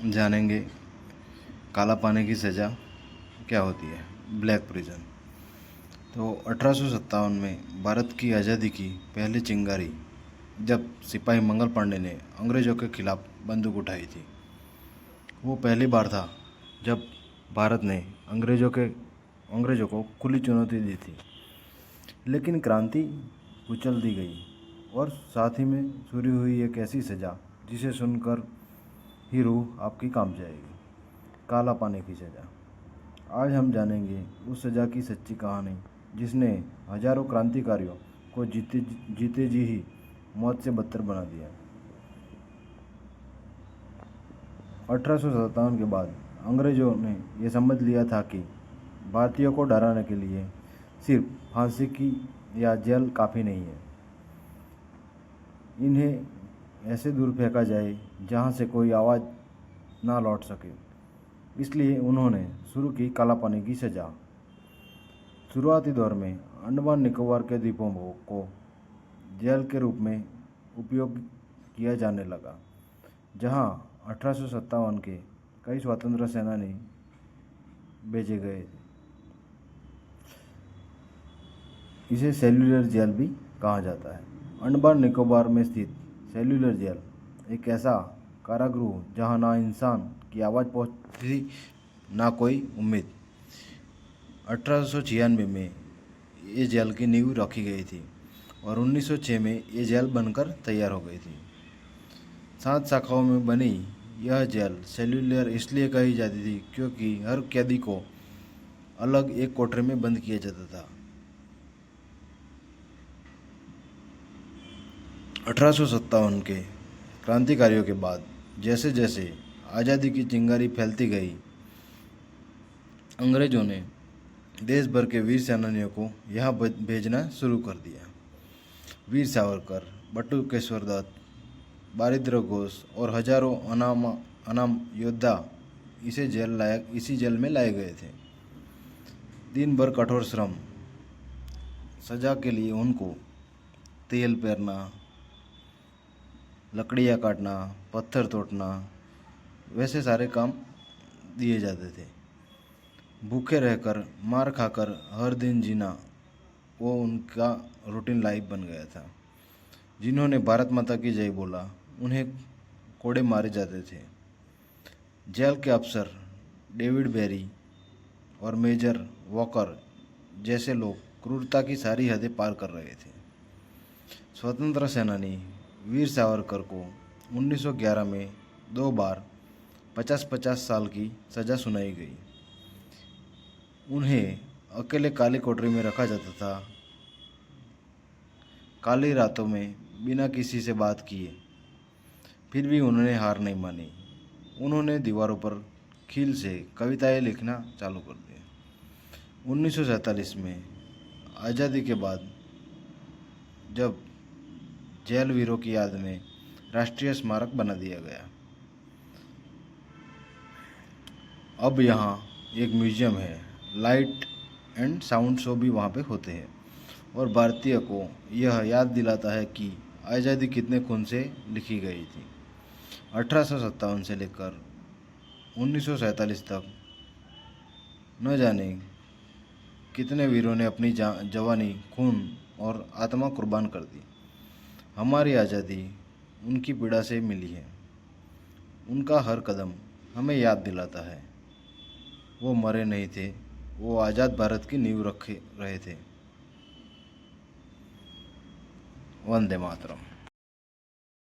जानेंगे काला पानी की सज़ा क्या होती है, ब्लैक प्रिजन। तो 1857 में भारत की आज़ादी की पहली चिंगारी जब सिपाही मंगल पांडे ने अंग्रेज़ों के खिलाफ बंदूक उठाई थी। वो पहली बार था जब भारत ने अंग्रेज़ों को खुली चुनौती दी थी। लेकिन क्रांति कुचल दी गई और साथ ही में शुरू हुई एक ऐसी सज़ा जिसे सुनकर ही रूह आपकी कांप जाएगी, काला पानी की सज़ा। आज हम जानेंगे उस सज़ा की सच्ची कहानी जिसने हजारों क्रांतिकारियों को जीते जी ही मौत से बदतर बना दिया। 1857 के बाद अंग्रेज़ों ने यह समझ लिया था कि भारतीयों को डराने के लिए सिर्फ फांसी की या जेल काफ़ी नहीं है। इन्हें ऐसे दूर फेंका जाए जहां से कोई आवाज़ ना लौट सके। इसलिए उन्होंने शुरू की काला पानी की सज़ा। शुरुआती दौर में अंडमान निकोबार के द्वीपों को जेल के रूप में उपयोग किया जाने लगा, जहां 1857 के कई स्वतंत्रता सेनानी भेजे गए। इसे सेल्युलर जेल भी कहा जाता है। अंडमान निकोबार में स्थित सेल्युलर जेल एक ऐसा कारागृह जहां ना इंसान की आवाज़ पहुंचती ना कोई उम्मीद। 1896 में ये जेल की नींव रखी गई थी और 1906 में ये जेल बनकर तैयार हो गई थी। 7 शाखाओं में बनी यह जेल सेल्युलर इसलिए कही जाती थी क्योंकि हर कैदी को अलग एक कोठरी में बंद किया जाता था। 1857 के क्रांतिकारियों के बाद जैसे जैसे आज़ादी की चिंगारी फैलती गई, अंग्रेज़ों ने देश भर के वीर सेनानियों को यहाँ भेजना शुरू कर दिया। वीर सावरकर, बटुकेश्वर दत्त, बारिंद्र घोष और हजारों अनाम योद्धा इसी जेल में लाए गए थे। दिन भर कठोर श्रम, सजा के लिए उनको तेल पेरना, लकड़ियाँ काटना, पत्थर तोड़ना, वैसे सारे काम दिए जाते थे। भूखे रहकर, मार खाकर हर दिन जीना वो उनका रूटीन लाइफ बन गया था। जिन्होंने भारत माता की जय बोला उन्हें कोड़े मारे जाते थे। जेल के अफसर डेविड बेरी और मेजर वॉकर जैसे लोग क्रूरता की सारी हदें पार कर रहे थे। स्वतंत्रता सेनानी वीर सावरकर को 1911 में 2 बार 50-50 साल की सज़ा सुनाई गई। उन्हें अकेले काली कोठरी में रखा जाता था, काली रातों में बिना किसी से बात किए। फिर भी उन्होंने हार नहीं मानी। उन्होंने दीवारों पर खील से कविताएं लिखना चालू कर दिया। 1947 में आज़ादी के बाद जब जेल वीरों की याद में राष्ट्रीय स्मारक बना दिया गया, अब यहाँ एक म्यूजियम है। लाइट एंड साउंड शो भी वहाँ पे होते हैं और भारतीय को यह याद दिलाता है कि आज़ादी कितने खून से लिखी गई थी। 1857 से लेकर 1947 तक न जाने कितने वीरों ने अपनी जवानी, खून और आत्मा कुर्बान कर दी। हमारी आज़ादी उनकी पीड़ा से मिली है। उनका हर कदम हमें याद दिलाता है वो मरे नहीं थे, वो आज़ाद भारत की नींव रखे रहे थे। वंदे मातरम।